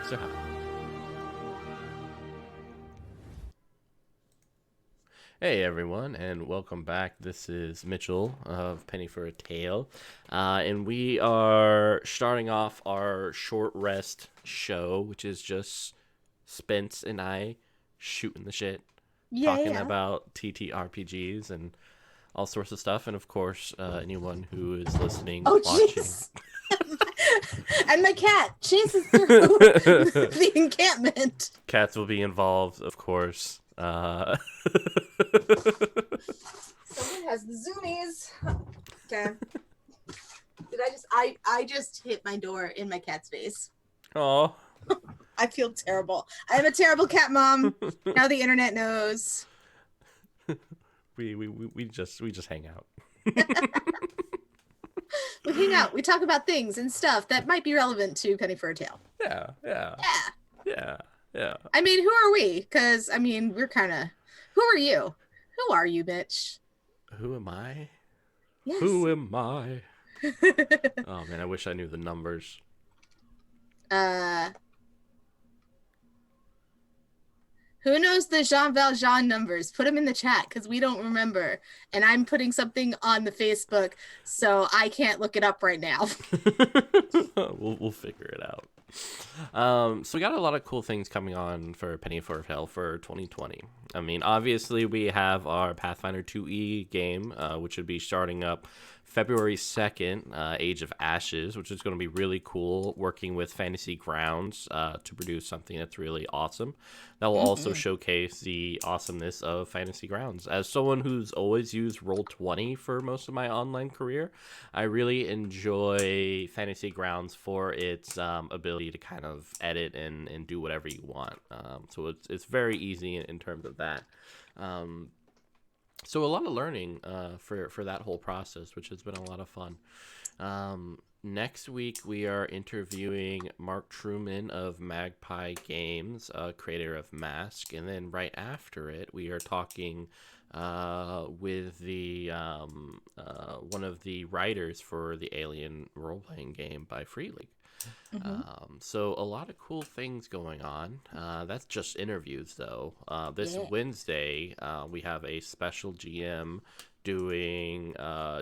Extra hot. Hey everyone, and welcome back. This is Mitchell of Penny for a Tale, and we are starting off our short rest show, which is just Spence and I shooting the shit, talking Yeah. about TTRPGs and all sorts of stuff, and of course, anyone who is listening, Oh, watching. jeez. And my cat chases through the encampment. Cats will be involved, of course. Someone has the zoomies. Okay. I just hit my door in my cat's face. Oh, I feel terrible. I'm a terrible cat mom. Now the internet knows. we just hang out. We hang out. We talk about things and stuff that might be relevant to Penny for a Tale. Yeah, yeah, Yeah. yeah, yeah. I mean, who are we? Because, I mean, we're kind of... Who are you? Who are you, Mitch? Who am I? Yes. Who am I? Oh man, I wish I knew the numbers. uh... Who knows the Jean Valjean numbers? Put them in the chat because we don't remember. And I'm putting something on the Facebook, so I can't look it up right now. We'll figure it out. So we got a lot of cool things coming on for Penny for Hell for 2020. I mean, obviously we have our Pathfinder 2e game, which would be starting up February 2nd, Age of Ashes, which is going to be really cool, working with Fantasy Grounds to produce something that's really awesome. That will also showcase the awesomeness of Fantasy Grounds. As someone who's always used Roll20 for most of my online career, I really enjoy Fantasy Grounds for its ability to kind of edit and do whatever you want. So it's very easy in terms of that. So a lot of learning for that whole process, which has been a lot of fun. Next week, we are interviewing Mark Truman of Magpie Games, creator of Mask. And then right after it, we are talking with the one of the writers for the Alien role-playing game by Free League. So a lot of cool things going on. That's just interviews, though. This Wednesday, we have a special GM doing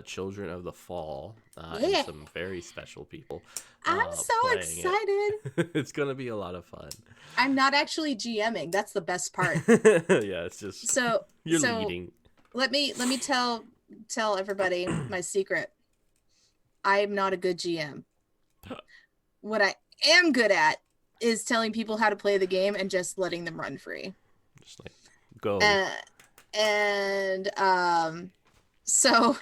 Children of the Fall and some very special people I'm so playing excited. it. It's gonna be a lot of fun. I'm not actually GMing. That's the best part. Yeah, it's just So you're so leading. let me tell everybody my secret. I am not a good GM. What I am good at is telling people how to play the game and just letting them run free. Just like go. Uh, and so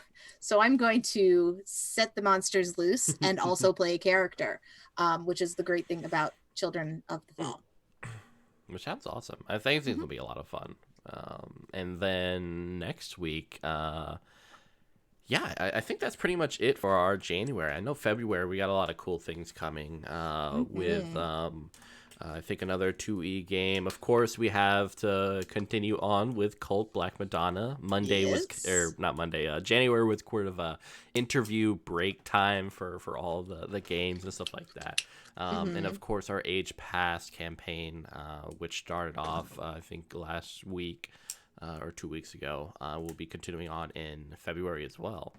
I'm going to set the monsters loose and also play a character, which is the great thing about Children of the Fall. Which sounds awesome. I think it's gonna be a lot of fun. And then next week, yeah, I think that's pretty much it for our January. I know February we got a lot of cool things coming with I think another 2E game. Of course, we have to continue on with Cult Black Madonna. Monday was, or not Monday, January was kind of a interview break time for all the games and stuff like that. And of course, our Age Pass campaign, which started off, I think, last week. Or 2 weeks ago, will be continuing on in February as well.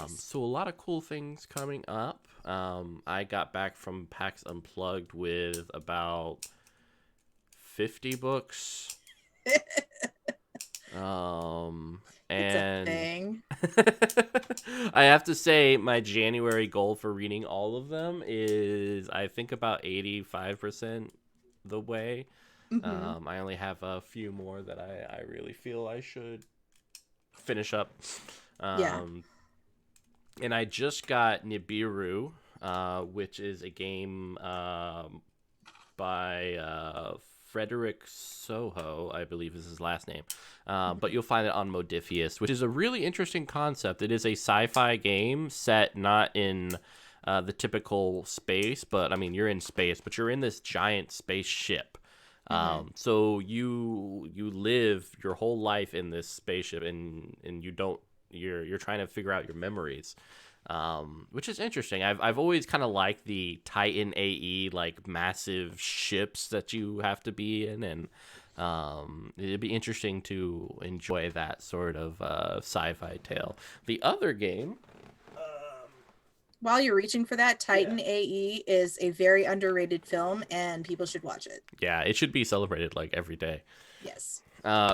So a lot of cool things coming up. I got back from PAX Unplugged with about 50 books. And It's a thing. I have to say my January goal for reading all of them is I think about 85% the way. I only have a few more that I really feel I should finish up. Yeah. And I just got Nibiru, which is a game by Frederick Soho, I believe is his last name. But you'll find it on Modifius, which is a really interesting concept. It is a sci-fi game set not in the typical space, but I mean, you're in space, but you're in this giant spaceship. So you live your whole life in this spaceship, and you're trying to figure out your memories. which is interesting. I've always kind of liked the Titan AE, like massive ships that you have to be in, and it'd be interesting to enjoy that sort of sci-fi tale. The other game, While you're reaching for that, Titan yeah, AE is a very underrated film, and people should watch it. yeah, it should be celebrated like every day. Yes.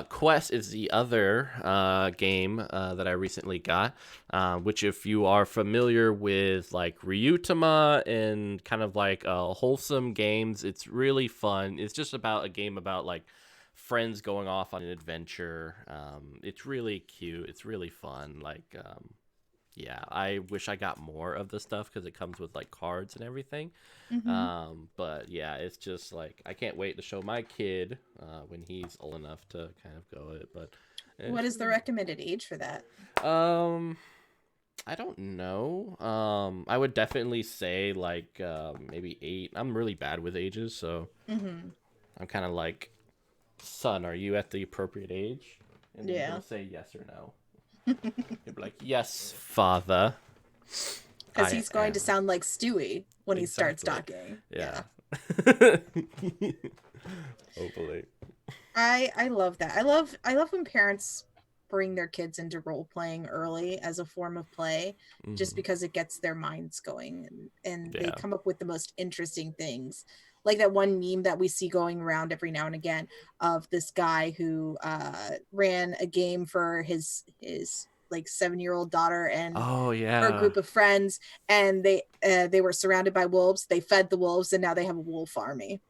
Quest is the other game that I recently got, which if you are familiar with like Ryutama and kind of like wholesome games, it's really fun. It's just about a game about like friends going off on an adventure. It's really cute. It's really fun. Like, yeah, I wish I got more of the stuff because it comes with like cards and everything. Mm-hmm. But yeah, it's just like I can't wait to show my kid when he's old enough to kind of go it. But What is the recommended age for that? um, I don't know. I would definitely say like maybe 8. I'm really bad with ages, so Mm-hmm. I'm kind of like, son, are you at the appropriate age? And then Yeah. he'll say yes or no. He'll be like, yes, father. Because I he's going am. to sound like Stewie when he starts Exactly. talking. Yeah. Hopefully. I love that. I love when parents bring their kids into role playing early as a form of play, just Hmm. because it gets their minds going, and they Yeah. come up with the most interesting things. Like that one meme that we see going around every now and again of this guy who ran a game for his like 7-year-old daughter and Oh her yeah. group of friends, and they were surrounded by wolves. They fed the wolves, and now they have a wolf army.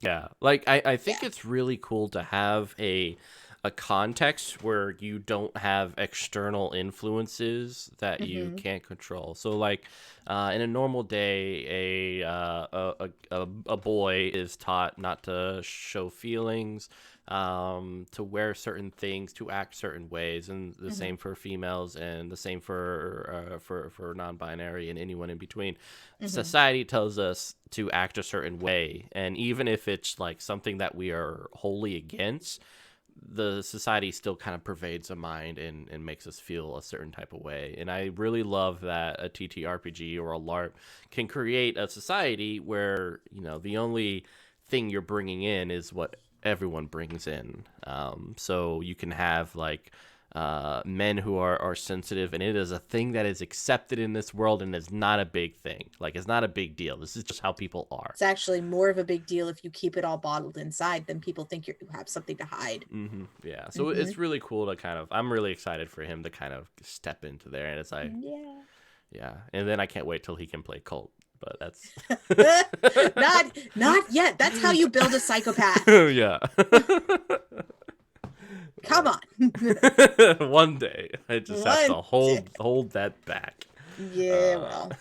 Yeah. Like I think Yeah. it's really cool to have a context where you don't have external influences that you Mm-hmm. can't control. So like in a normal day, a boy is taught not to show feelings, to wear certain things, to act certain ways, and the Mm-hmm. same for females, and the same for non-binary and anyone in between. Mm-hmm. Society tells us to act a certain way, and even if it's like something that we are wholly against, the society still kind of pervades a mind and makes us feel a certain type of way. And I really love that a TTRPG or a LARP can create a society where, the only thing you're bringing in is what everyone brings in. So you can have like men who are sensitive, and it is a thing that is accepted in this world and is not a big thing. Like, it's not a big deal. This is just how people are. It's actually more of a big deal if you keep it all bottled inside, then people think you have something to hide. Yeah. So Mm-hmm. it's really cool to kind of, I'm really excited for him to kind of step into there. And it's like, Yeah. yeah. And then I can't wait till he can play Cult. But that's. Not yet. That's how you build a psychopath. Yeah. Come on. One day. I just have to One day. hold that back. Yeah, Uh, well,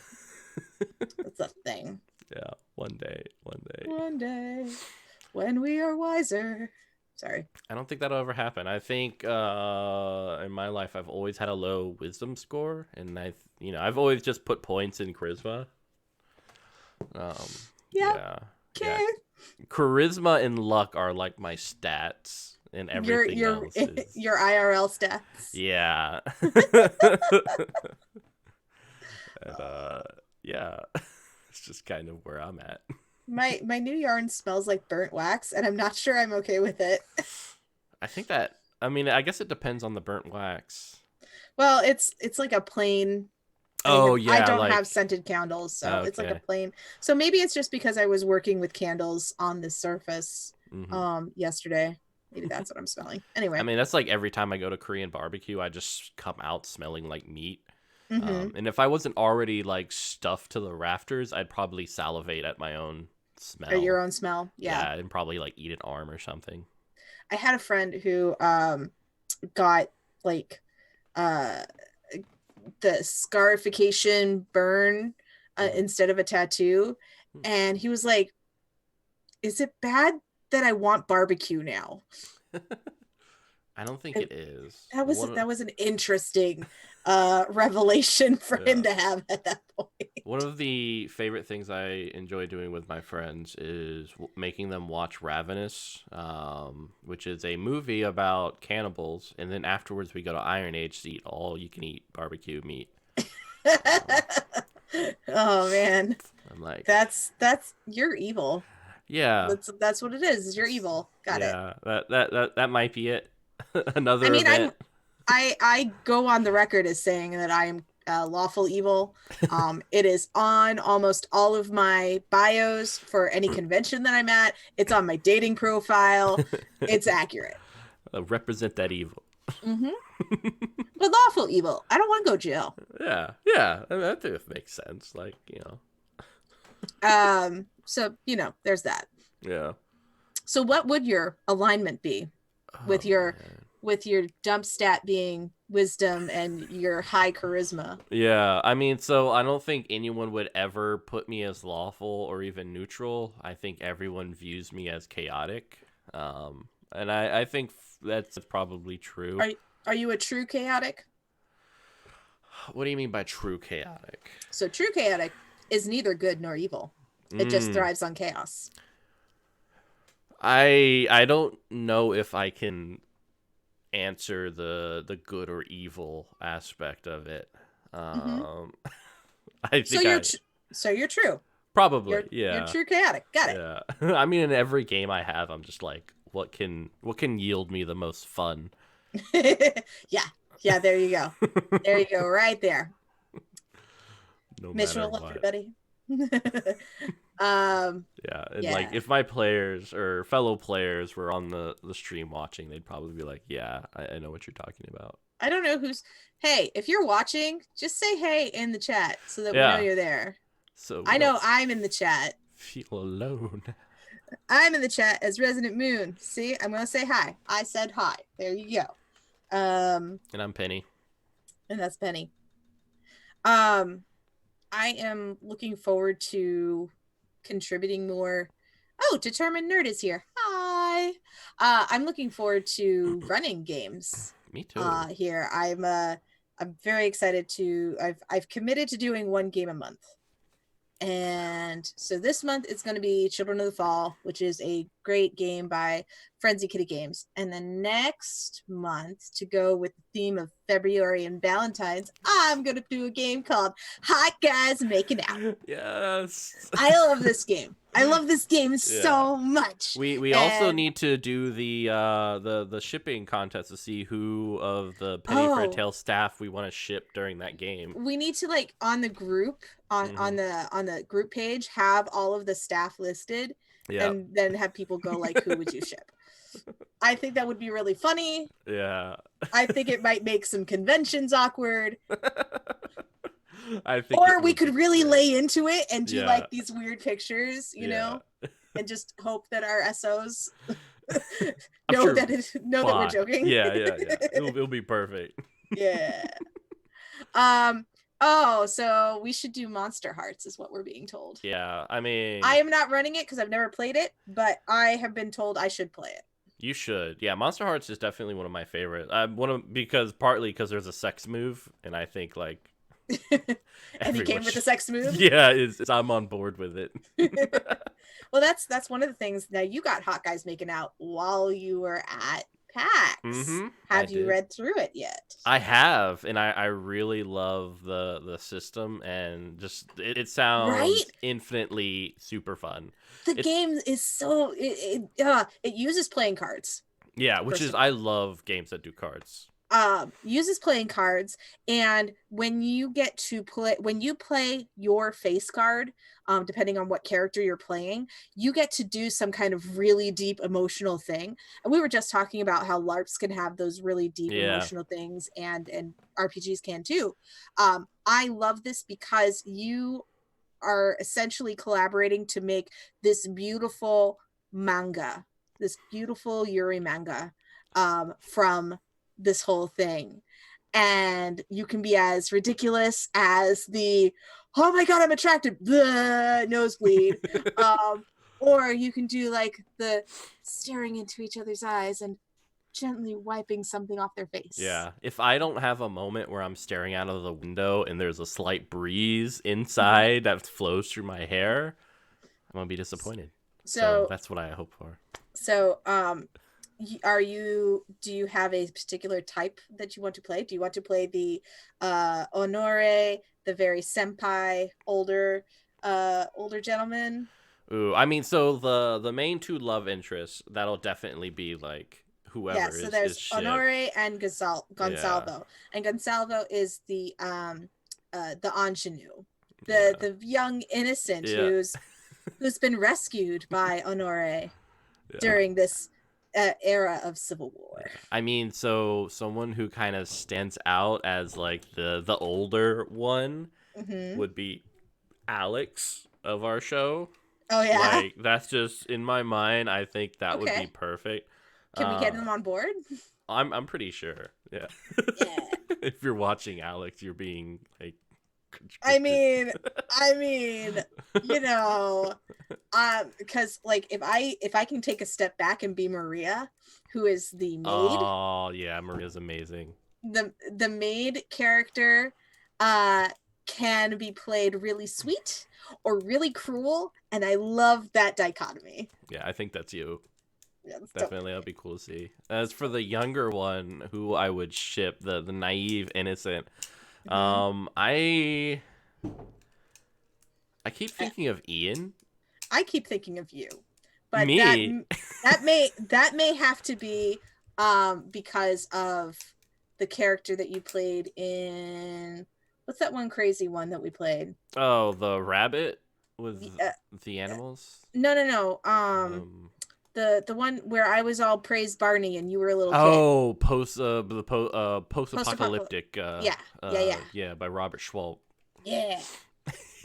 that's a thing. yeah. One day. One day. One day, when we are wiser. Sorry. I don't think that'll ever happen. I think in my life I've always had a low wisdom score, and I've always just put points in charisma. Um, Yeah. yeah, yeah. Okay. Charisma and luck are like my stats, and everything else is Your IRL stats. yeah. And, yeah, it's just kind of where I'm at. My new yarn smells like burnt wax, and I'm not sure I'm okay with it. I think that I guess it depends on the burnt wax. Well, it's like a plain. Oh I yeah, don't have like scented candles, so it's like a okay. plain. So maybe it's just because I was working with candles on the surface Hmm. yesterday. Maybe that's what I'm smelling. I Anyway. mean, that's like every time I go to Korean barbecue, I just come out smelling like meat. Mm-hmm. And if I wasn't already like stuffed to the rafters, I'd probably salivate at my own Or your smell. own smell. Yeah. Yeah, and probably like eat an arm or something. I had a friend who got like uh the scarification burn Hmm. instead of a tattoo, and he was like, is it bad that I want barbecue now? I don't think And it is. that was an interesting revelation for him Yeah. to have at that One point. of the favorite things I enjoy doing with my friends is making them watch Ravenous, which is a movie about cannibals, and then afterwards we go to Iron Age to eat all you can eat barbecue meat. Oh man, I'm like, that's you're evil. yeah, That's what it is. You're evil. Got it. yeah, that might be it. I Another mean, event. I go on the record as saying that I am lawful evil. It is on almost all of my bios for any convention that I'm at. It's on my dating profile. It's accurate. Represent that evil. Hmm. But lawful evil. I don't want to go to jail. Yeah, yeah. I think it makes sense. Like, So there's that. yeah. So what would your alignment be Oh with your man. dump stat being wisdom and your high charisma? Yeah, I mean, so I don't think anyone would ever put me as lawful or even neutral. I think everyone views me as chaotic. And I think that's probably true. Are are you a true chaotic? What do you mean by true chaotic? So true chaotic is neither good nor evil. It just Mm, thrives on chaos. I don't know if I can answer the good or evil aspect of it. Hmm. Um, I So think I so you're true. probably, You're yeah. true chaotic. Got it. Yeah. I mean, in every game I have, I'm just like, what can yield me the most fun? Yeah. Yeah, there you go. There you go, right there. No matter Mitchell, what. everybody. um, Yeah, and like yeah. if my players or fellow players were on the stream watching, they'd probably be like, "Yeah, I know what you're talking about." I don't know who's hey, if you're watching, just say hey in the chat so that we know Yeah, you're there. so we I don't know I'm in the chat. feel alone. I'm in the chat as Resident Moon. See, I'm gonna say hi. I said hi. There you go. And I'm Penny. And that's Penny. Um, I am looking forward to contributing more. Oh, Determined Nerd is here. Hi. I'm looking forward to running games. Me too. Here I'm very excited to. I've committed to doing one game a month. And so this month it's going to be Children of the Fall, which is a great game by Frenzy Kitty Games. And then next month, to go with the theme of February and Valentine's, I'm going to do a game called Hot Guys Making Out. Yes. I love this game. I love this game Yeah. so much. We also need to do the shipping contest to see who of the Penny for a Oh, Tale staff we want to ship during that game. we need to like on the group Hmm. on the group page have all of the staff listed Yeah. and then have people go like who would you ship. I think that would be really funny. Yeah. I think it might make some conventions awkward. I think Or it we would be could really great. lay into it and do Yeah. like these weird pictures, Yeah. and just hope that our SOs I'm know sure that we're fine. joking. Yeah, yeah, yeah. It'll be perfect. Yeah. Um oh, so we should do Monster Hearts is what we're being told. Yeah, I mean, I am not running it because I've never played it, but I have been told I should play you should. Yeah, Monster Hearts is definitely one of my favorites. I one of because partly because there's a sex move, and I think like it. And he everyone came with a should. sex move. Yeah, I'm on board with it. Well, that's one of the things. Now you got Hot Guys Making Out while you were at PAX. Mm-hmm. I Have you did. read through it yet? I have, and I really love the system, and just it Right? sounds infinitely super fun. The It's game is so it uses playing cards, yeah, which first is of I all. love games that do cards. Uses playing cards, and when you play your face card, depending on what character you're playing, you get to do some kind of really deep emotional thing. And we were just talking about how LARPs can have those really deep Yeah, emotional things, and RPGs can too. I love this because you are essentially collaborating to make this beautiful manga, this beautiful Yuri manga, from this whole thing. And you can be as ridiculous as the oh my god, I'm attracted, the nosebleed. Or you can do like the staring into each other's eyes and gently wiping something off their face. yeah. If I don't have a moment where I'm staring out of the window and there's a slight breeze Mhm. inside that flows through my hair, I'm gonna be disappointed. So So that's what I hope for. so do you have a particular type that you want to play? Do you want to play the honore the very senpai older gentleman. Ooh, I mean, so the main two love interests, that'll definitely be like Yeah, whoever so is there's ship. Honore and Yeah, Gonsalvo. And Gonsalvo is the ingenue, yeah, the young innocent yeah, who's been rescued by Honore yeah, during this era of civil war. yeah. I mean, so someone who kind of stands out as like the older one Hmm. would be Alex of our show. Oh yeah. Like that's just in my mind. I think that would be Okay. perfect. Can we get Uh, them on board? I'm pretty sure. Yeah. Yeah. If you're watching Alex, you're being like I conscripted. mean, I mean, you know, because like if I can take a step back and be Maria, who is the maid, Oh yeah, Maria's amazing. the maid character, uh, can be played really sweet or really cruel, and I love that dichotomy. Yeah, I think that's you. Yeah, it's totally Definitely, that'd me. be cool to see. As It's for the totally younger one, who I would ship, the naive innocent, me. Hmm. I keep I, thinking of Ian. I keep thinking of you, but Me. that may have to be because of the character that you played in, what's that one crazy one that we played? Oh, the rabbit with The, the animals. no. Um. The one where I was all praised Barney and you were a little kid. Oh, post Post apocalypse. apocalyptic. Yeah. Yeah, by Robert Schwalb. Yeah.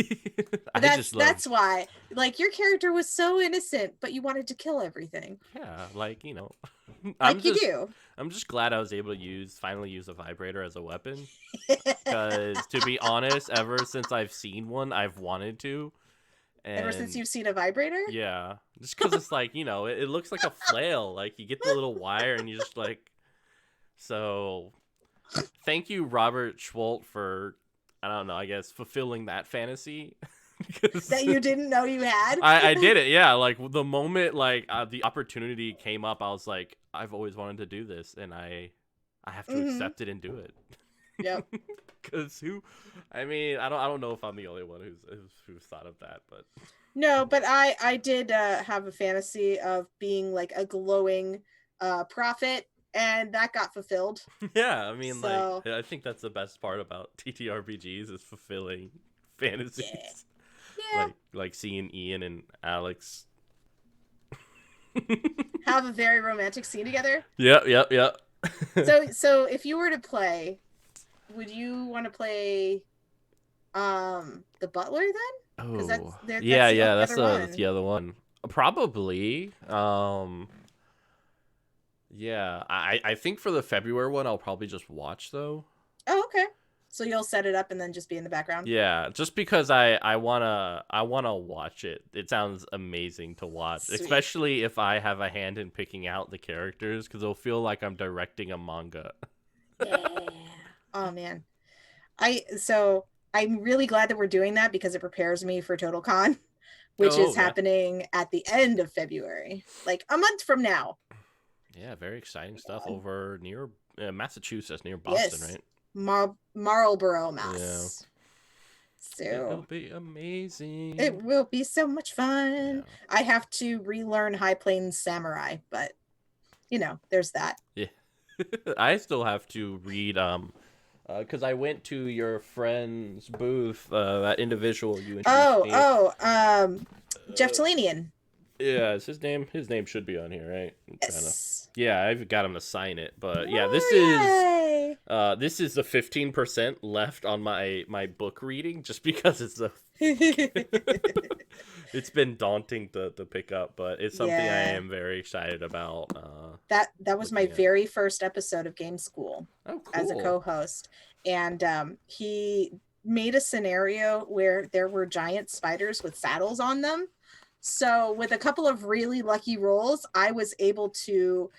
But I that's just love. that's why, like, your character was so innocent, but you wanted to kill everything, Yeah, like I'm like you just do. I'm just glad I was able to finally use a vibrator as a weapon. Because to be honest, ever since I've seen one, I've wanted to, Ever since and you've seen a vibrator. yeah, just because it's like it looks like a flail. Like you get the little wire, and you just like. So, thank you, Robert Schwalt, for I don't know, I guess fulfilling that fantasy. That Because you didn't know you had. I did it, yeah. Like the moment like the opportunity came up, I was like, I've always wanted to do this, and I have to Hmm. accept it and do it. Yep. Cause I mean, I don't know if I'm the only one who's thought of that, but No, but I did have a fantasy of being like a glowing prophet, and that got fulfilled. yeah, I mean, like So I think that's the best part about TTRPGs is fulfilling yeah, fantasies, yeah. like seeing Ian and Alex. Have a very romantic scene together. Yep. So if you were to play, would you want to play the butler then? Because Oh, that's the only that's other that's the one. other one. Probably. Yeah, I think for the February one, I'll probably just watch though. Oh, okay. So you'll set it up and then just be in the background. Yeah, just because I wanna watch it. It sounds amazing to watch, Sweet. especially if I have a hand in picking out the characters, because it'll feel like I'm directing a manga. Yeah. Oh man. I'm really glad that we're doing that because it prepares me for Total Con, which is Oh yeah, happening at the end of February, like a month from now. yeah, very exciting stuff over near Massachusetts, near Boston, Yes. right? Marlborough, Yeah, Mass. it'll So be amazing. it will be so much fun. Yeah, I have to relearn High Plains Samurai, but there's that. yeah. I still have to read because I went to your friend's booth, that individual you introduced me. Jeff Uh, Talanian. yeah, is his name? His name should be on here, right? I'm trying to. Yes. Yeah, I've got him to sign it, but yeah, Oh, yay. this is the 15% left on my book reading, just because it's a it's been daunting to pick up, but it's something I Yeah. am very excited about. That was my Looking at. very first episode of Game School Oh, as a cool. co-host, and he made a scenario where there were giant spiders with saddles on them. So with a couple of really lucky rolls, I was able to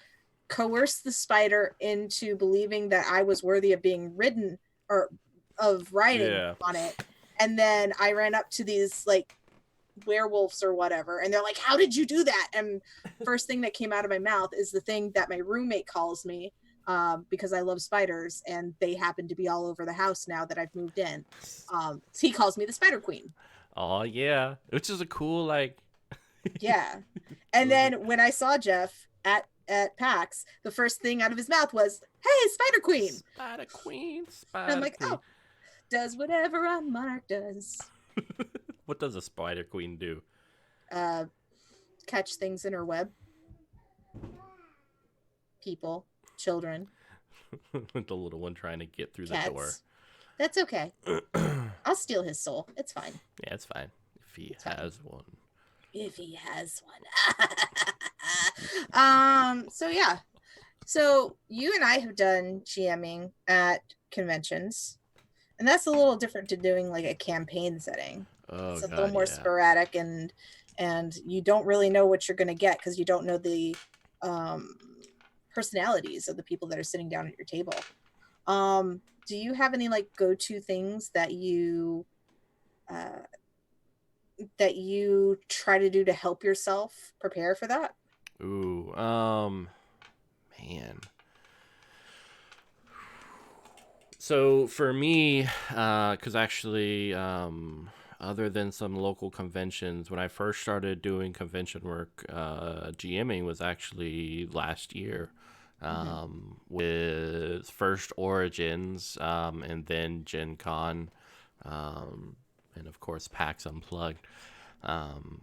coerce the spider into believing that I was worthy of being ridden or of riding Yeah. on it. And then I ran up to these like werewolves or whatever, and they're like, how did you do that? And first thing that came out of my mouth is the thing that my roommate calls me, because I love spiders, and they happen to be all over the house now that I've moved in. He calls me the Spider Queen. Oh yeah, which is a cool like. Yeah. And then when I saw Jeff at PAX, the first thing out of his mouth was, "Hey, Spider Queen." Spider Queen, And I'm Spider like, Queen. "Oh, does whatever a monarch does." What does a Spider Queen do? Uh, catch things in her web. People, children, The little one trying to get through the door. cats. That's okay. I'll steal his soul. It's fine. Yeah, it's fine if he It's fine. has one. If he has one. So yeah. So you and I have done GMing at conventions, and that's a little different to doing like a campaign setting. Oh It's a god, little more yeah. sporadic, and you don't really know what you're going to get because you don't know the personalities of the people that are sitting down at your table. Do you have any like go-to things that you try to do to help yourself prepare for that? Ooh, man. So for me, because actually, other than some local conventions, when I first started doing convention work, GMing was actually last year, with first Origins, and then Gen Con, and of course PAX Unplugged. Um,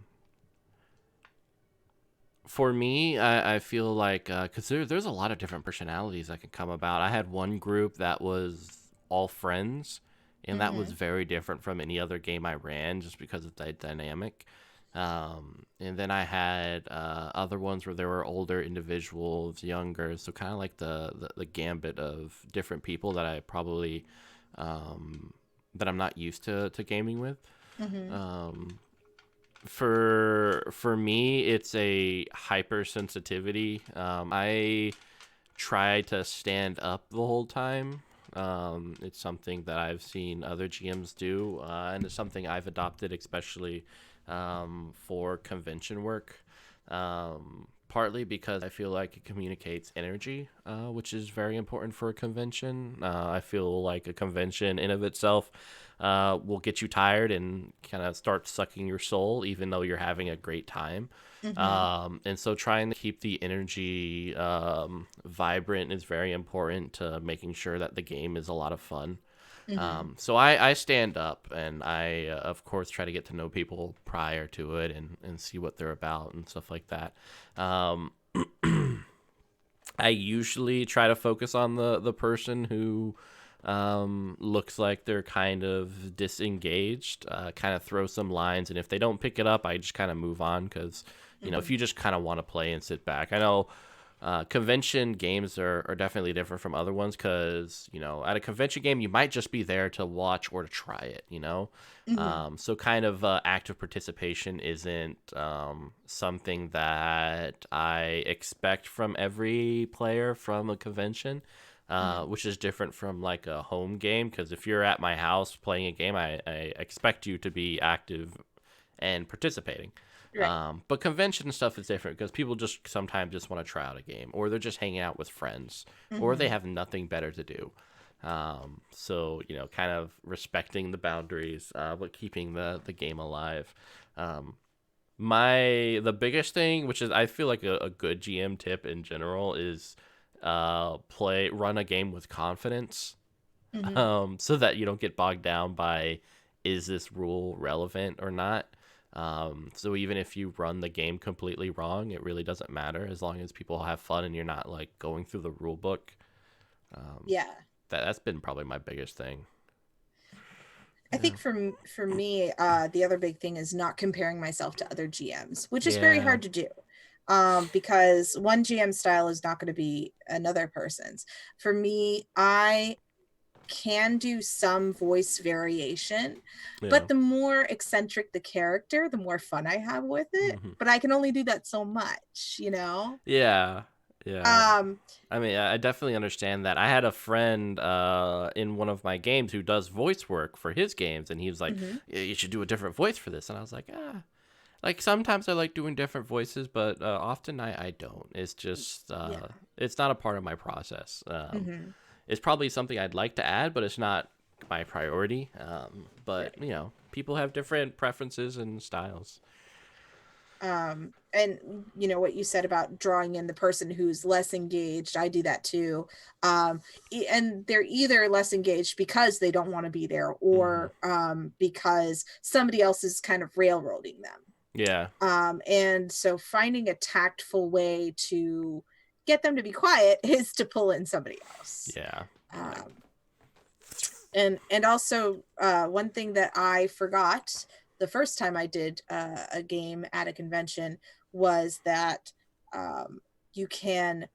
for me, I feel like because there's a lot of different personalities that can come about. I had one group that was all friends, and that was very different from any other game I ran just because of the dynamic. And then I had other ones where there were older individuals, younger, so kind of like the gambit of different people that I probably that I'm not used to gaming with. For me, it's a hypersensitivity. I try to stand up the whole time. It's something that I've seen other GMs do, and it's something I've adopted, especially for convention work. Partly because I feel like it communicates energy, which is very important for a convention. I feel like a convention in of itself will get you tired and kind of start sucking your soul, even though you're having a great time. And so trying to keep the energy vibrant is very important to making sure that the game is a lot of fun. So I stand up and I, of course, try to get to know people prior to it and see what they're about and stuff like that. I usually try to focus on the person who looks like they're kind of disengaged, kind of throw some lines. And if they don't pick it up, I just kind of move on because, you know, if you just kind of want to play and sit back. I know convention games are definitely different from other ones because, you know, at a convention game, you might just be there to watch or to try it, you know? So kind of active participation isn't something that I expect from every player from a convention, which is different from like a home game because if you're at my house playing a game, I expect you to be active and participating. Right. But convention stuff is different because people just sometimes just want to try out a game, or they're just hanging out with friends, or they have nothing better to do. So you know, kind of respecting the boundaries, but keeping the game alive. The biggest thing, which is I feel like a good GM tip in general, is run a game with confidence, so that you don't get bogged down by is this rule relevant or not. So even if you run the game completely wrong, it really doesn't matter as long as people have fun and you're not like going through the rule book. Yeah. That's been probably my biggest thing. I think for me, the other big thing is not comparing myself to other GMs, which is very Yeah. hard to do. Because one GM style is not going to be another person's. For me, I can do some voice variation, Yeah. but the more eccentric the character, the more fun I have with it. But I can only do that so much, you know? Yeah. Yeah. Um, I mean, I definitely understand that. I had a friend in one of my games who does voice work for his games, and he was like, "Yeah, you should do a different voice for this." And I was like, Like sometimes I like doing different voices, but often I don't. It's just Yeah. it's not a part of my process. Hmm. It's probably something I'd like to add, but it's not my priority. But Right. you know, people have different preferences and styles. And what you said about drawing in the person who's less engaged, I do that too. And they're either less engaged because they don't want to be there, Hmm. or because somebody else is kind of railroading them. Yeah, And so finding a tactful way to get them to be quiet is to pull in somebody else. yeah, um, and also, one thing that I forgot the first time I did a game at a convention was that, um, you can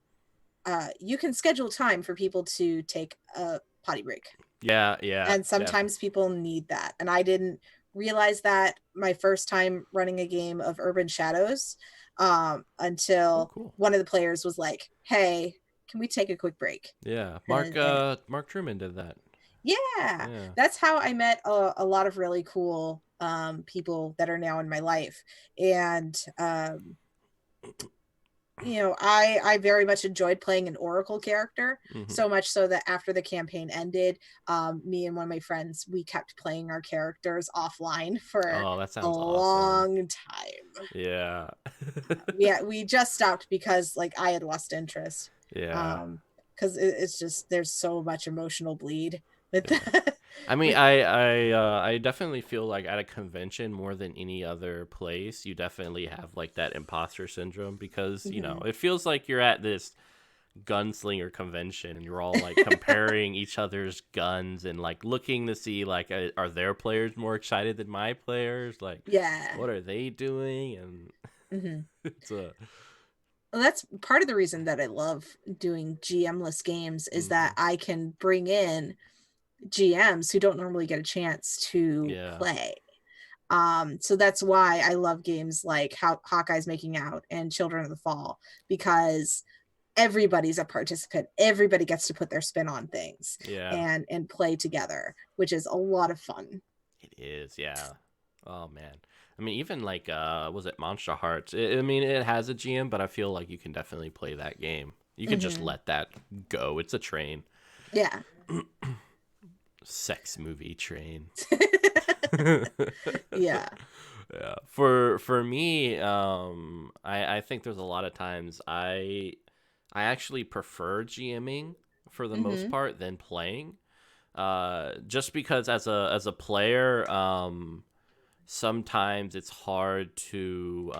you can schedule time for people to take a potty break, yeah, yeah, and definitely. sometimes people need that. And I didn't realize that my first time running a game of Urban Shadows, Oh, until cool. one of the players was like, "Hey, can we take a quick break?" Yeah, And Mark Truman did that. yeah, Yeah. that's how I met a lot of really cool people that are now in my life. And I very much enjoyed playing an Oracle character, Hmm. so much so that after the campaign ended, me and one of my friends, we kept playing our characters offline for Oh, that a sounds awesome. long time. Yeah. We just stopped because, like, I had lost interest. Yeah. Because it's just, there's so much emotional bleed with Yeah. that. I mean, with I definitely feel like at a convention more than any other place, you definitely have like that imposter syndrome because, you know, Mhm. it feels like you're at this gunslinger convention and you're all like comparing each other's guns and like looking to see like are their players more excited than my players? Like Yeah. what are they doing? And Hmm. it's a Well, that's part of the reason that I love doing GM-less games, is that mhm. I can bring in GMs who don't normally get a chance to Yeah. play. So that's why I love games like Hawkeye's Making Out and Children of the Fall, because everybody's a participant. Everybody gets to put their spin on things Yeah. and play together, which is a lot of fun. It is, yeah. Oh man. I mean, even like was it Monster Hearts? I mean, it has a GM, but I feel like you can definitely play that game. You can just Hmm. let that go. It's a train. Yeah. Sex movie train. Yeah. Yeah. For me, I think there's a lot of times I actually prefer GMing for the most Hmm. part than playing. Just because as a player, sometimes it's hard to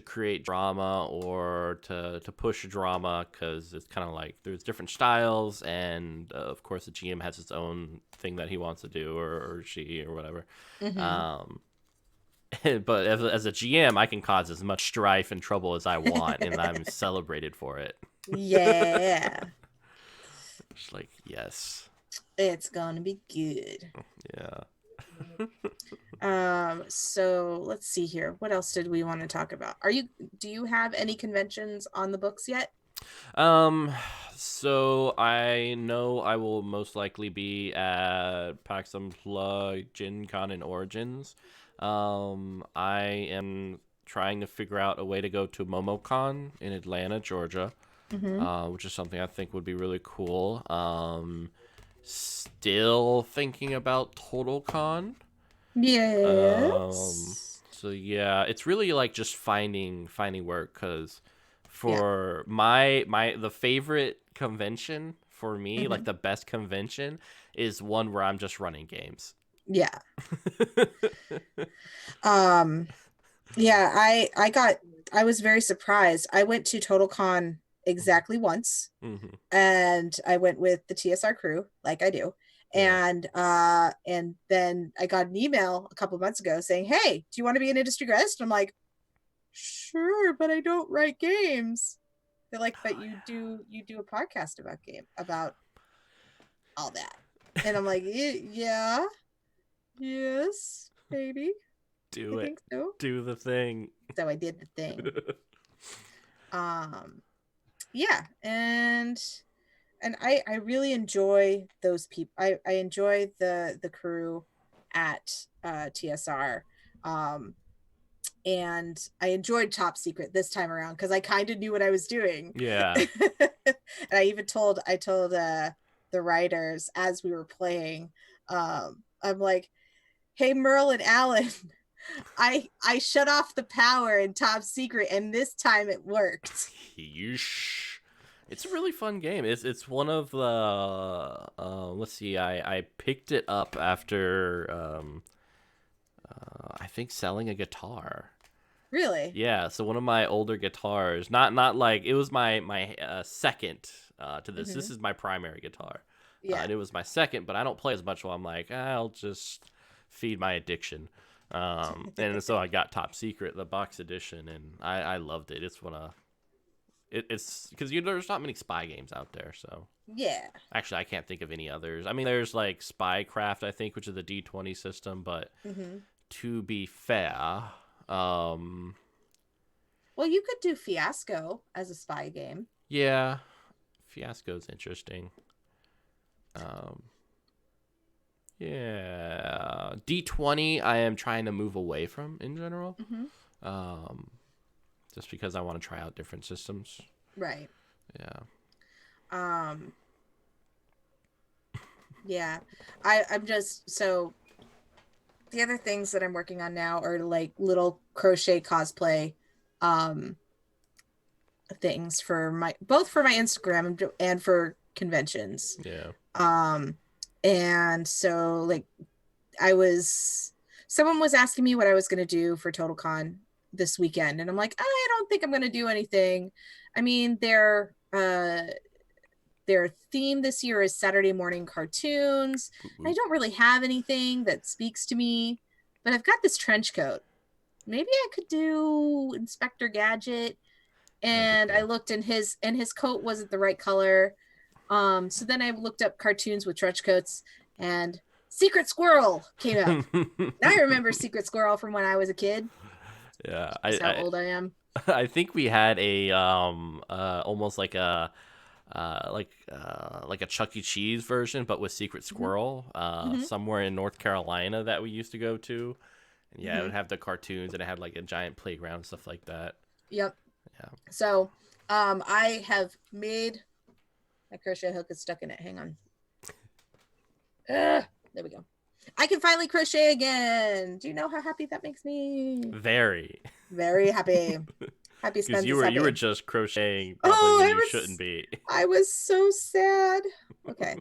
create drama or to push drama because it's kind of like there's different styles and of course the GM has his own thing that he wants to do or she or whatever. Hmm. Um, but as a GM, I can cause as much strife and trouble as I want, and I'm celebrated for it. Yeah. Just like yes, It's gonna be good. yeah. So let's see here. What else did we want to talk about? Do you have any conventions on the books yet? Um, so I know I will most likely be at PAX Unplugged, Gen Con, and Origins. I am trying to figure out a way to go to MomoCon in Atlanta, Georgia, Mm-hmm. which is something I think would be really cool. Still thinking about TotalCon. Yes. So yeah, it's really like just finding work because Yeah. for my the favorite convention for me, like Mm-hmm. the best convention, is one where I'm just running games. Yeah. Um, yeah, I was very surprised. I went to TotalCon exactly once, Hmm. and I went with the TSR crew, like I do. Yeah. And then I got an email a couple of months ago saying, "Hey, do you want to be an industry guest?" And I'm like, "Sure, but I don't write games." They're like, "But you do a podcast about all that." And I'm like, "Yeah, yes, maybe. I Do it. think so." Do the thing. So I did the thing. Um, yeah, and I really enjoy those people. I enjoy the crew at TSR. Um, and I enjoyed Top Secret this time around because I kind of knew what I was doing. Yeah. And I told the writers as we were playing, I'm like, hey Merle and Alan, I shut off the power in Top Secret and this time it worked. Yeesh. It's a really fun game. It's one of the let's see. I picked it up after I think selling a guitar. Really? Yeah, so one of my older guitars, not like it was my second to this. Mm-hmm. This is my primary guitar, Yeah. and it was my second. But I don't play as much. So I'm like, I'll just feed my addiction. And so I got Top Secret, the box edition, and I loved it. It's one of it's because there's not many spy games out there. So Yeah. actually, I can't think of any others. I mean, there's like Spycraft, I think, which is the D20 system. But Mm-hmm. to be fair, um, Well, you could do Fiasco as a spy game. yeah, Fiasco's interesting. Um, yeah, D20 I am trying to move away from in general. Mm-hmm. Um, just because I want to try out different systems. Right. Yeah. Um. Yeah. I'm just so the other things that I'm working on now are like little crochet cosplay um things for my both for my Instagram and for conventions. Yeah. And so like I was someone was asking me what I was going to do for TotalCon this weekend and I'm like, I don't think I'm going to do anything. I mean, their theme this year is Saturday morning cartoons. I don't really have anything that speaks to me, but I've got this trench coat. Maybe I could do Inspector Gadget. And I Cool. looked and his coat wasn't the right color. So then I looked up cartoons with trench coats and Secret Squirrel came up. I remember Secret Squirrel from when I was a kid. Yeah, That's how old I am. I think we had a almost like a Chuck E. Cheese version, but with Secret Mm-hmm. Squirrel, Mm-hmm. somewhere in North Carolina that we used to go to. And yeah, it Mm-hmm. would have the cartoons and it had like a giant playground and stuff like that. Yep. Yeah. So I have made my crochet hook is stuck in it. Hang on. There we go. I can finally crochet again. Do you know how happy that makes me? Very. Very happy. Happy Because Spence you is were you were happy. just crocheting probably Oh, when you shouldn't be. I was so sad. Okay.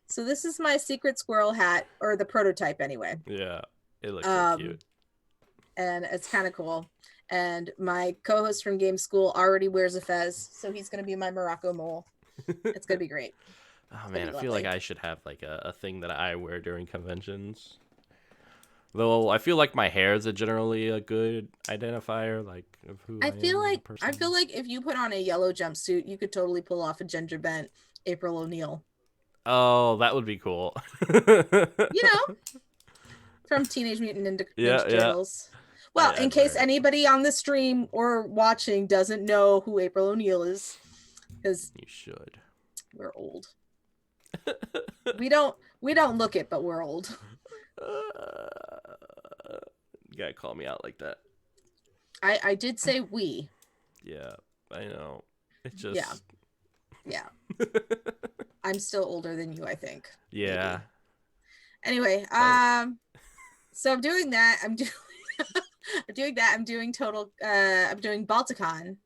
So this is my Secret Squirrel hat, or the prototype anyway. Yeah, it looks so cute. And it's kind of cool. And my co-host from Game School already wears a fez, so he's going to be my Morocco mole. It's going to be great. Oh man, I feel like I should have like a thing that I wear during conventions. Though I feel like my hair is generally a good identifier, like of who I am as a person. I feel like if you put on a yellow jumpsuit, you could totally pull off a ginger bent April O'Neil. Oh, that would be cool. You know, from Teenage Mutant Ninja Turtles. Well, in case anybody on the stream or watching doesn't know who April O'Neil is, because you should. We're old. we don't look it, but we're old. You gotta call me out like that. I did say we. Yeah, I know. It just yeah. I'm still older than you, I think. Yeah. Maybe. Anyway, so I'm doing that. I'm doing I'm doing Balticon.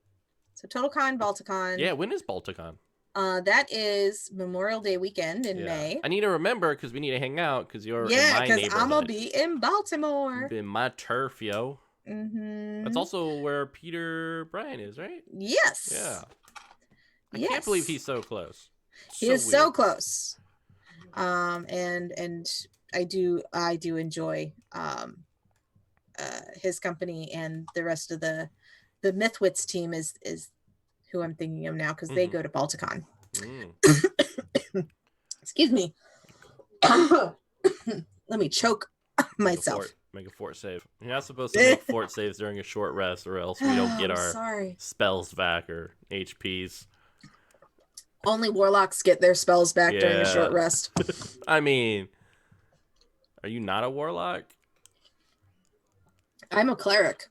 So TotalCon, Balticon. Yeah, when is Balticon? That is Memorial Day weekend in May. I need to remember because we need to hang out because you're in my because neighborhood. I'm gonna be in Baltimore. In my turf, yo. Mm-hmm. That's also where Peter Bryan is, right? Yes. Yeah. I can't believe he's so close. He is so close. And I do enjoy his company, and the rest of the Mythwits team is who I'm thinking of now because they go to Balticon. Excuse me. Let me choke myself. Make a fort save. You're not supposed to make fort saves during a short rest, or else we don't get our spells back or HPs. Only warlocks get their spells back during a short rest. I mean, are you not a warlock? I'm a cleric.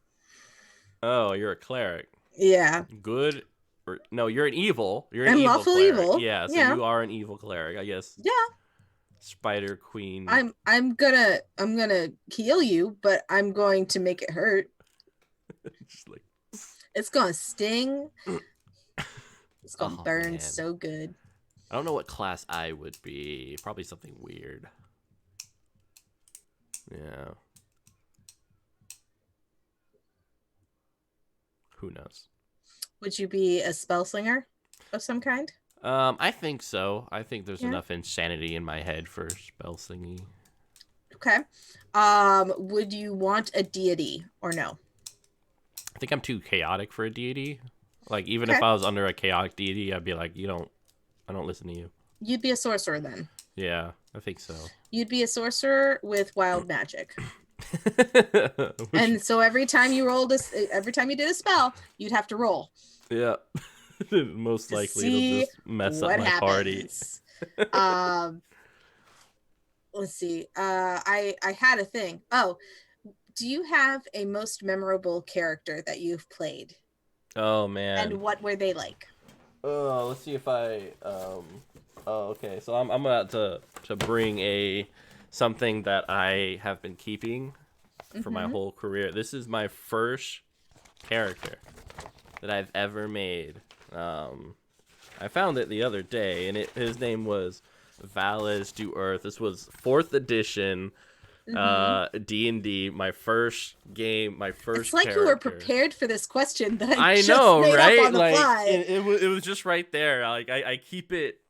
Oh, you're a cleric. Yeah. Good. Or, no, you're an evil. You're an I'm evil lawful cleric. evil. Yeah, so Yeah. you are an evil cleric, I guess. Yeah. Spider Queen. I'm gonna heal you, but I'm going to make it hurt. Just like, It's gonna sting. It's gonna oh burn man. so good. I don't know what class I would be. Probably something weird. Yeah. Who knows? Would you be a spell slinger of some kind? I think so. I think there's Yeah. enough insanity in my head for spell singing. Okay. Would you want a deity or no? I think I'm too chaotic for a deity. Like even Okay. if I was under a chaotic deity, I'd be like, I don't listen to you. You'd be a sorcerer then. Yeah, I think so. You'd be a sorcerer with wild magic. Which, And so every time you did a spell, you'd have to roll yeah, most to likely it'll see just mess up what my party. happens. um, let's see. I had a thing. Oh, do you have a most memorable character that you've played, Oh and man. what were they like? Oh, let's see if I Oh, okay. So I'm about to bring something that I have been keeping for my whole career. This is my first character that I've ever made. I found it the other day, and his name was Valles du Earth. This was 4th edition D&D, my first game, my first It's like character. you were prepared for this question that I just know, made right? up on the like fly. it was just right there. Like I keep it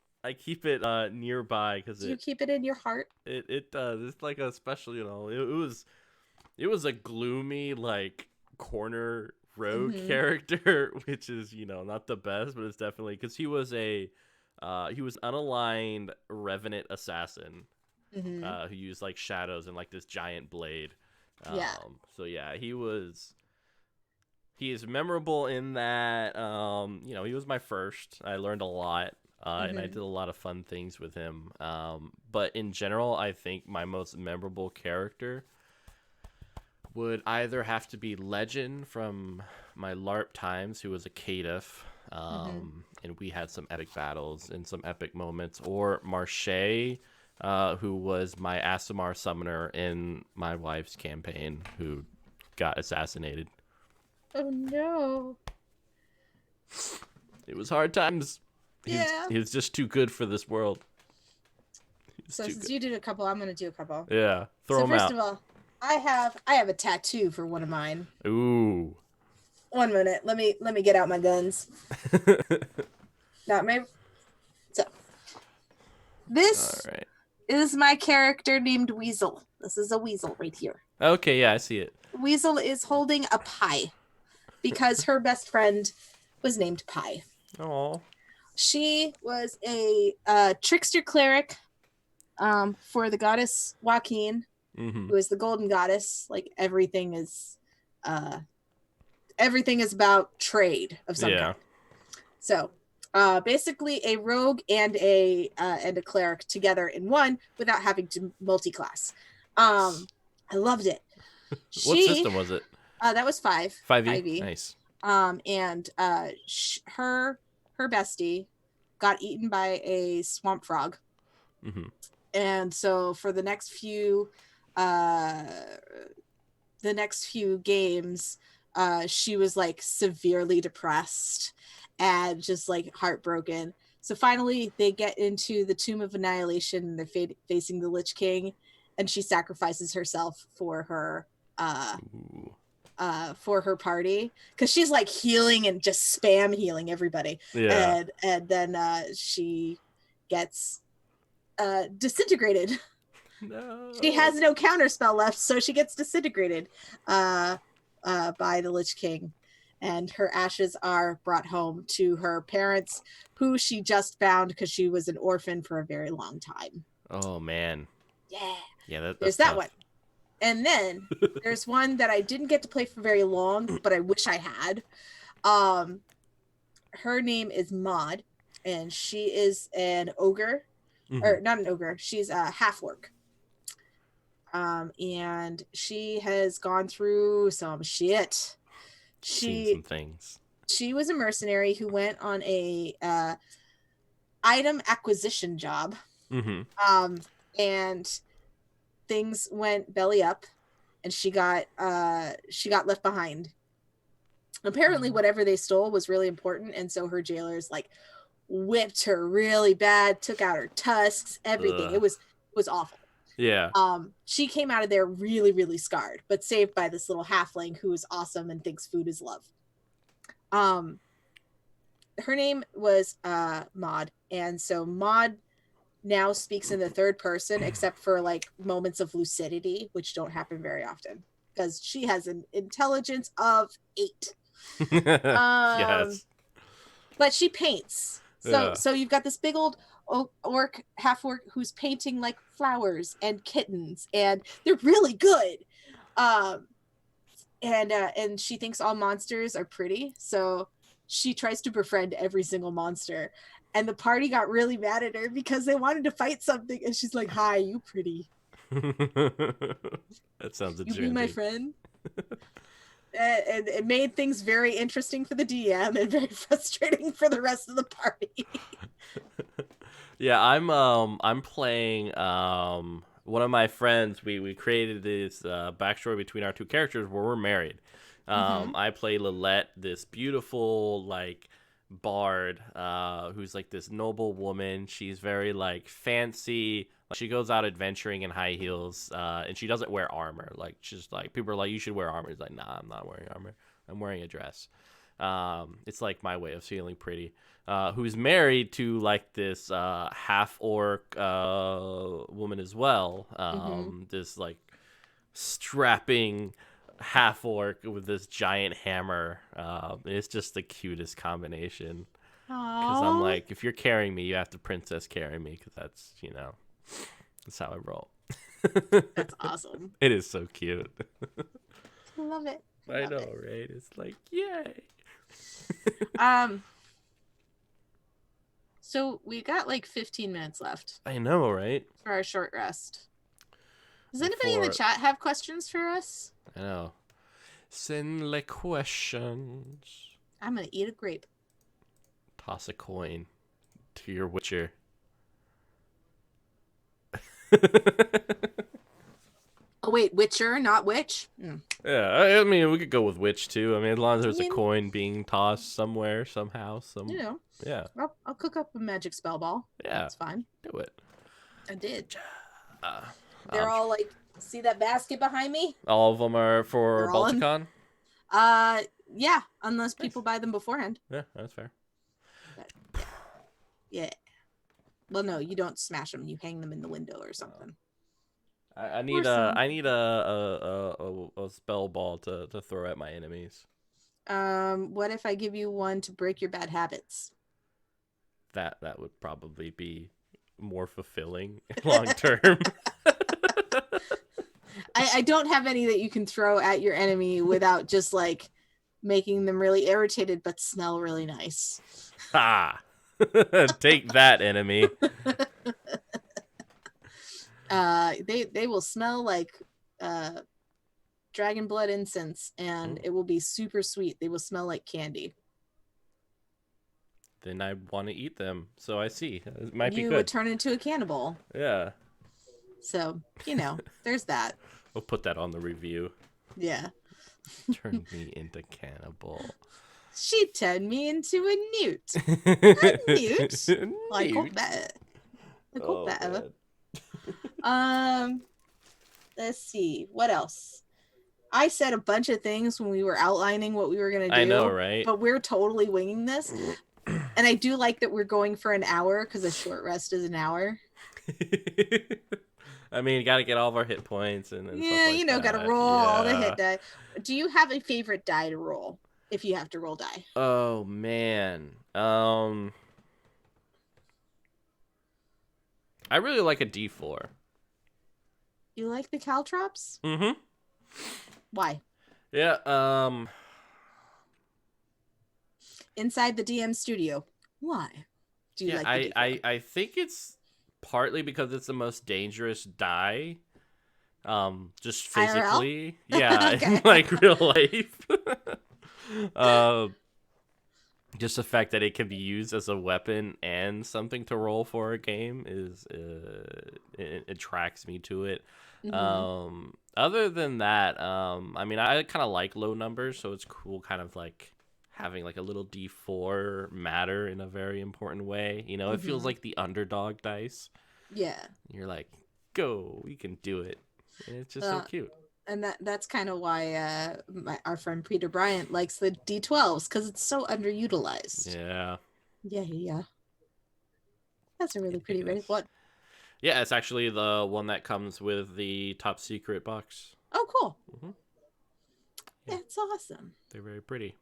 nearby because Do you keep it in your heart? it does. It's like a special, it was a gloomy like corner rogue character, which is not the best, but it's definitely because he was unaligned revenant assassin who used like shadows and like this giant blade. Yeah. So yeah, he is memorable in that he was my first. I learned a lot. And I did a lot of fun things with him. But in general, I think my most memorable character would either have to be Legend from my LARP times, who was a caitiff, and we had some epic battles and some epic moments, or Marche, who was my Asimar summoner in my wife's campaign, who got assassinated. Oh no. It was hard times. Yeah. He was just too good for this world. So since you did a couple, I'm gonna do a couple. Yeah, throw them out. First of all, I have a tattoo for one of mine. Ooh. 1 minute. Let me get out my guns. Not my. So this All right. is my character named Weasel. This is a weasel right here. Okay, yeah, I see it. Weasel is holding a pie because her best friend was named Pie. Oh. She was a trickster cleric for the goddess Joaquin, who is the golden goddess. Like everything is about trade of some kind. So basically a rogue and a cleric together in one without having to multi-class. I loved it. What system was it? That was 5. 5e. Nice. And her bestie got eaten by a swamp frog. And so for the next few games, she was like severely depressed and just like heartbroken. So finally they get into the Tomb of Annihilation and they're facing the Lich King, and she sacrifices herself for her party because she's like healing and just spam healing everybody. Yeah. And then she gets disintegrated. No. She has no counterspell left, so she gets disintegrated by the Lich King, and her ashes are brought home to her parents, who she just found because she was an orphan for a very long time. Oh man. Yeah. Yeah, that's there's tough. That one. And then there's one that I didn't get to play for very long, but I wish I had. Her name is Maud, and she is an ogre, or not an ogre. She's a half-orc. And she has gone through some shit. Seen some She things. she was a mercenary who went on a item acquisition job, Mm-hmm. and things went belly up, and she got left behind. Apparently, whatever they stole was really important, and so her jailers like whipped her really bad, took out her tusks, everything. Ugh. It was awful. Yeah. She came out of there really, really scarred, but saved by this little halfling who is awesome and thinks food is love. Her name was Maud, and so Maud now speaks in the third person, except for like moments of lucidity, which don't happen very often because she has an intelligence of 8. Um, Yes. but she paints. So Yeah. so you've got this big old orc, half orc, who's painting like flowers and kittens, and they're really good. Um, and she thinks all monsters are pretty, so she tries to befriend every single monster. And the party got really mad at her because they wanted to fight something, and she's like, "Hi, you pretty? That sounds You be my enchanting. friend." And it made things very interesting for the DM and very frustrating for the rest of the party. Yeah, I'm playing one of my friends. We created this backstory between our two characters where we're married. Mm-hmm. I play Lilette, this beautiful like bard who's like this noble woman. She's very like fancy. She goes out adventuring in high heels, and she doesn't wear armor. Like she's like people are like, you should wear armor. She's like, nah, I'm not wearing armor. I'm wearing a dress. It's like my way of feeling pretty. Who's married to like this half orc woman as well. Mm-hmm. This like strapping half orc with this giant hammer. It's just the cutest combination. Because I'm Aww. like, if you're carrying me, you have to princess carry me. Because that's that's how I roll. That's awesome. It is so cute. Love it. I Love know, it. right? It's like, yay. Um, so we got like 15 minutes left I know, right? for our short rest. Does anybody in the Before chat have questions for us? I know. Send le questions. I'm gonna eat a grape. Toss a coin to your witcher. Oh wait, Witcher, not witch. Yeah, I mean, we could go with witch too. I mean, as long as I there's a mean, coin being tossed somewhere, somehow, you know, yeah, I'll cook up a magic spell ball. yeah, It's fine. do it. I did. Uh, They're all like, see that basket behind me? all of them are for They're all in. Balticon. Yeah, unless Nice. people buy them beforehand. Yeah, that's fair. But, yeah. Well, no, you don't smash them. You hang them in the window or something. I need a spell ball to throw at my enemies. What if I give you one to break your bad habits? That would probably be more fulfilling long term. I don't have any that you can throw at your enemy without just like making them really irritated but smell really nice. Ha! Take that, enemy. They will smell like dragon blood incense, and it will be super sweet. They will smell like candy. Then I want to eat them. So I see. It might be You good. would turn into a cannibal. Yeah. So, there's that. We'll put that on the review. Yeah. Turn me into cannibal. She turned me into a newt. A newt? I got better. I got better. Let's see. What else? I said a bunch of things when we were outlining what we were going to do. I know, right? But we're totally winging this. And I do like that we're going for an hour because a short rest is an hour. I mean, you got to get all of our hit points and yeah, stuff like got to roll all the hit die. Do you have a favorite die to roll if you have to roll die? Oh, man. I really like a D4. You like the caltrops? Mm-hmm. Why? Yeah, Inside the DM studio. Why? Do you like the D4? I think it's partly because it's the most dangerous die. Just IRL? physically, yeah, in Okay. like real life. uh, just the fact that it can be used as a weapon and something to roll for a game is it attracts me to it. Hmm. Other than that, I mean, I kind of like low numbers, so it's cool, kind of like having like a little D4 matter in a very important way. You know, it feels Hmm. like the underdog dice. Yeah. You're like, go, we can do it. And it's just so Uh, cute. and that's kind of why our friend Peter Bryant likes the D12s because it's so underutilized. Yeah, Yeah, yeah. That's a really it pretty rated is. one. Yeah, it's actually the one that comes with the top secret box. Oh, cool. Hmm. Yeah, That's awesome. they're very pretty.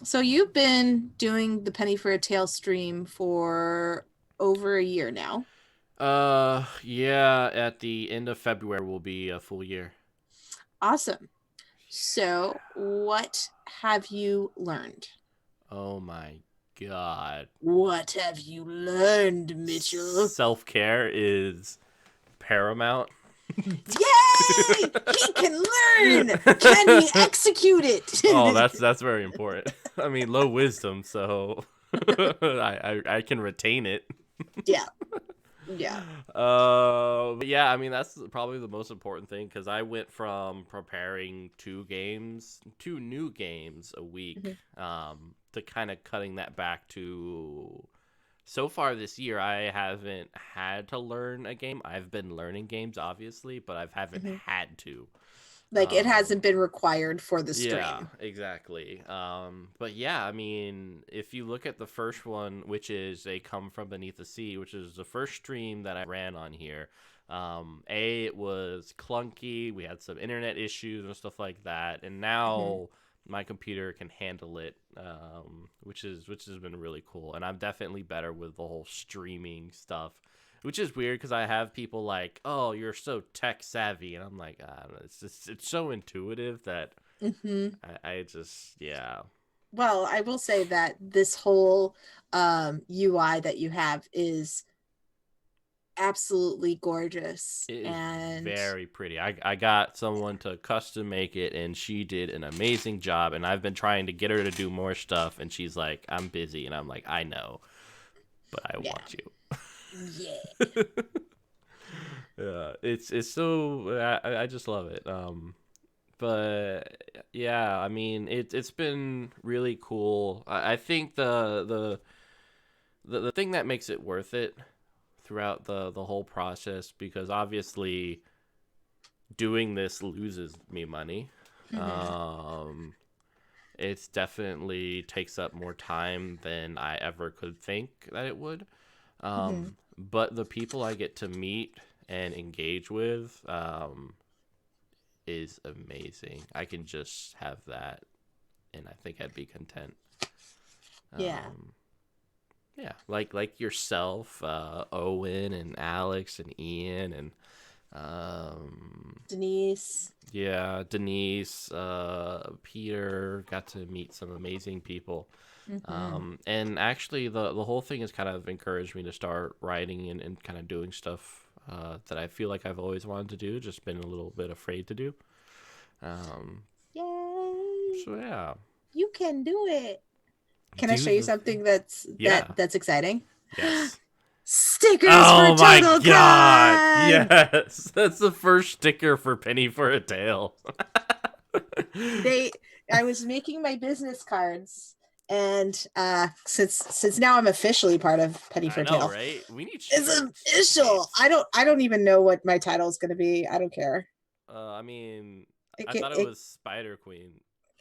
So you've been doing the Penny for a Tale stream for over a year now. Yeah, at the end of February will be a full year. Awesome. So, what have you learned? Oh my god. What have you learned, Mitchell? Self care is paramount. Yay! He can learn. Can he execute Oh, it? that's very important. I mean, low wisdom, so I can retain it. Yeah. Yeah. But yeah, I mean that's probably the most important thing because I went from preparing two new games a week, Mhm. to kind of cutting that back to. So far this year, I haven't had to learn a game. I've been learning games, obviously, but I haven't Mhm. had to. Like it Um, hasn't been required for the yeah, stream. exactly. But yeah, I mean, if you look at the first one, which is a Come From Beneath the Sea, which is the first stream that I ran on here. It was clunky. We had some internet issues and stuff like that, and Mhm. now my computer can handle it, which has been really cool. And I'm definitely better with the whole streaming stuff, which is weird because I have people like, "Oh, you're so tech savvy," and I'm like, I don't know, it's so intuitive that Mhm. I just yeah, Well, I will say that this whole UI that you have is absolutely gorgeous it is and very pretty. I got someone to custom make it, and she did an amazing job. And I've been trying to get her to do more stuff, and she's like, "I'm busy," and I'm like, "I know, but I yeah. want Yeah. you." Yeah, it's so I just love it. But yeah, I mean it's been really cool. I think the thing that makes it worth it throughout the whole process, because obviously doing this loses me money. Mhm. Um, it's definitely takes up more time than I ever could think that it would. Mhm. But the people I get to meet and engage with, is amazing. I can just have that, and I think I'd be content. Yeah. Um, yeah, like yourself, Owen and Alex and Ian and um, Denise. yeah, Denise, Peter, got to meet some amazing people. Mhm. And actually, the whole thing has kind of encouraged me to start writing and kind of doing stuff that I feel like I've always wanted to do, just been a little bit afraid to do. Um, Yay. so yeah, You can do it. Can I do show you the thing. something that's Yeah, that's exciting? yes. Stickers for Oh my Total god, Con. yes, that's the first sticker for Penny for a Tale. They I was making my business cards and since now I'm officially part of Penny I for know, Tale. right? We need It's shirts and official. capes. I don't even know what my title is going to be. I don't care. I mean, It, I can- thought it it was Spider Queen.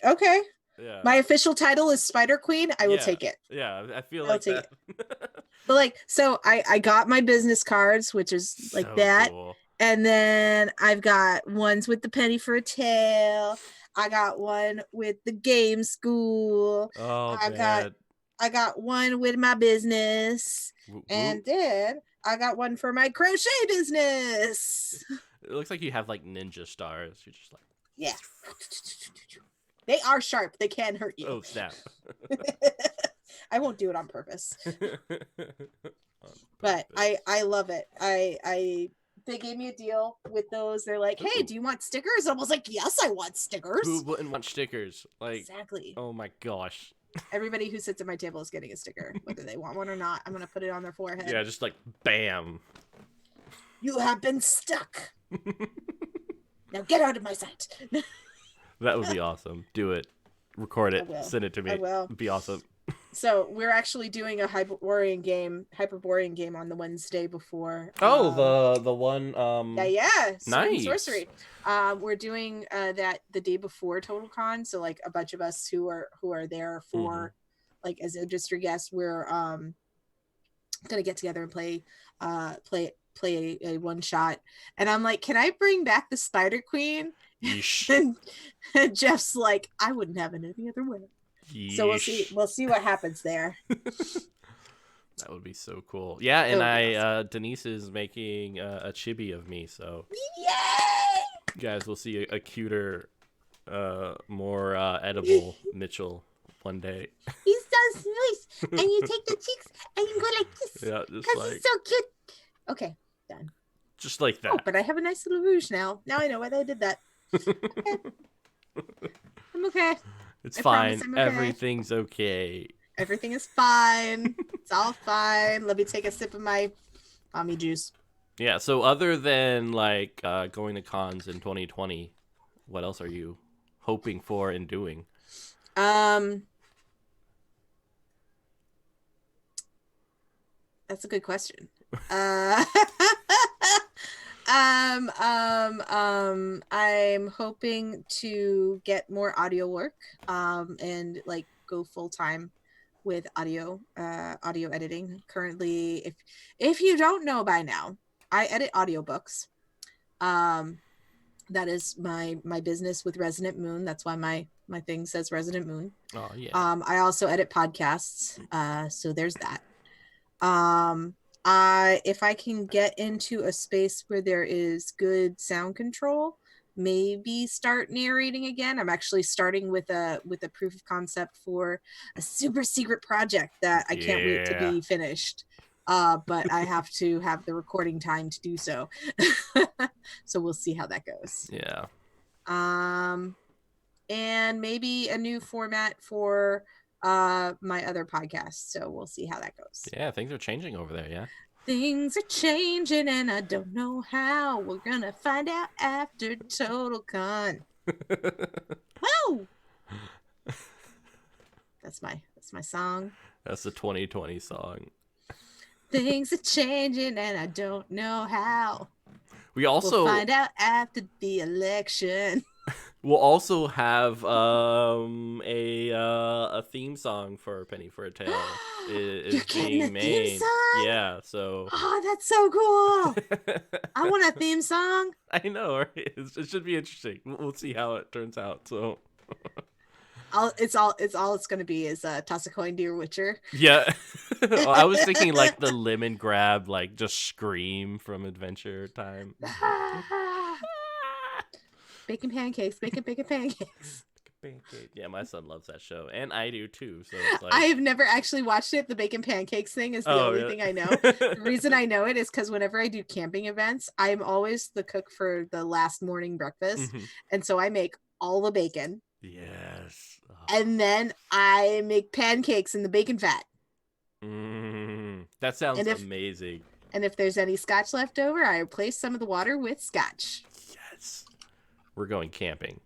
Okay. Yeah, My official title is Spider Queen. I will yeah, take it. yeah. I feel I'll like take that. it. But like, so I got my business cards, which is like So that, cool. and then I've got ones with the penny for a tail. I got one with the game school. Oh I got man. I got one with my business, Whoop, whoop. and then I got one for my crochet business. It looks like you have like ninja stars. You're just like, Yeah, they are sharp. They can hurt you. oh snap. I won't do it on purpose. On But purpose. I love it. I they gave me a deal with those. They're like, hey, Ooh. do you want stickers? I was like, yes, I want stickers. Who wouldn't want stickers? Like, Exactly. oh my gosh. Everybody who sits at my table is getting a sticker, whether they want one or not. I'm gonna put it on their forehead. Yeah, just like bam. You have been stuck. Now get out of my sight. That would be awesome. Do it. Record it. will. Send it to me. I will. It'd be awesome. So we're actually doing a Hyperborean game on the Wednesday before. Oh, the one. Yeah. Nice. Sorcery. We're doing that the day before Total Con. So like a bunch of us who are there for like as industry guests, we're gonna get together and play a one shot. And I'm like, can I bring back the Spider Queen? And Jeff's like, I wouldn't have it any other way. Yeesh. So we'll see what happens there. That would be so cool. Yeah, and awesome. Denise is making a chibi of me, so yay! You guys will see a cuter, more edible Mitchell one day. He's so nice, and you take the cheeks and you go like this. Yeah, just because he's so cute. Okay, done. Just like that. Oh, but I have a nice little rouge now. Now I know why they did that. Okay. I'm okay. It's fine. Okay. Everything's okay. Everything is fine. It's all fine. Let me take a sip of my mommy juice. Yeah, so other than like going to cons in 2020, what else are you hoping for and doing? That's a good question. I'm hoping to get more audio work, and like go full time with audio editing. Currently, if you don't know by now, I edit audiobooks. That is my business with Resonant Moon. That's why my thing says Resonant Moon. Oh yeah. I also edit podcasts. So there's that. If I can get into a space where there is good sound control, maybe start narrating again. I'm actually starting with a proof of concept for a super secret project that I can't wait to be finished. But I have to have the recording time to do so. So we'll see how that goes. Yeah. And maybe a new format for my other podcast. So we'll see how that goes. Yeah, things are changing over there, yeah. Things are changing and I don't know how. We're gonna find out after Total Con. Woo! That's my song. That's the 2020 song. Things are changing and I don't know how. We'll find out after the election. We'll also have a theme song for Penny for a Tale is being made. Theme song? Yeah, so. Oh, that's so cool! I want a theme song. I know, right? It should be interesting. We'll see how it turns out. So. It's going to be is toss a coin to your Witcher. Yeah, I was thinking like the lemon grab, like just scream from Adventure Time. Bacon pancakes. Yeah, my son loves that show, and I do too. So it's like... I have never actually watched it. The bacon pancakes thing is the only thing I know. The reason I know it is because whenever I do camping events, I'm always the cook for the last morning breakfast, and so I make all the bacon. Yes. Oh. And then I make pancakes in the bacon fat. That sounds amazing. And if there's any scotch left over, I replace some of the water with scotch. Yes. We're going camping.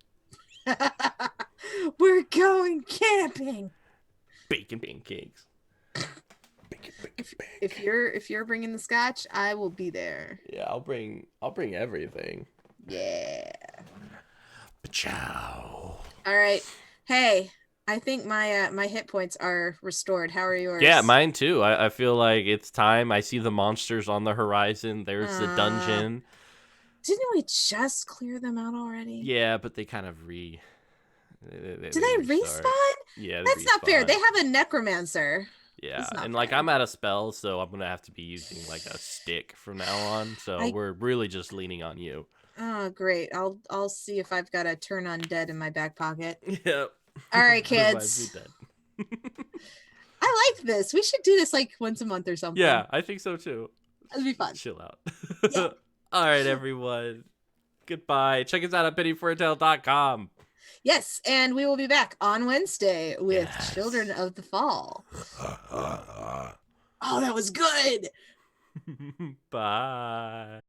We're going camping. Bacon pancakes. If you're bringing the scotch, I will be there. Yeah, I'll bring everything. Yeah. Ciao. All right. Hey, I think my hit points are restored. How are yours? Yeah, mine too. I feel like it's time. I see the monsters on the horizon. There's the dungeon. Didn't we just clear them out already? Yeah, but they kind of Do they respawn? Yeah, that's not fair. They have a necromancer. Yeah, and like I'm out of spells, so I'm gonna have to be using like a stick from now on. So we're really just leaning on you. Oh, great! I'll see if I've got a turn undead in my back pocket. Yep. All right, kids. I like this. We should do this like once a month or something. Yeah, I think so too. It'll be fun. Chill out. Yeah. All right, everyone. Goodbye. Check us out at pennyforatale.com. Yes, and we will be back on Wednesday with Yes. Children of the Fall. Oh, that was good. Bye.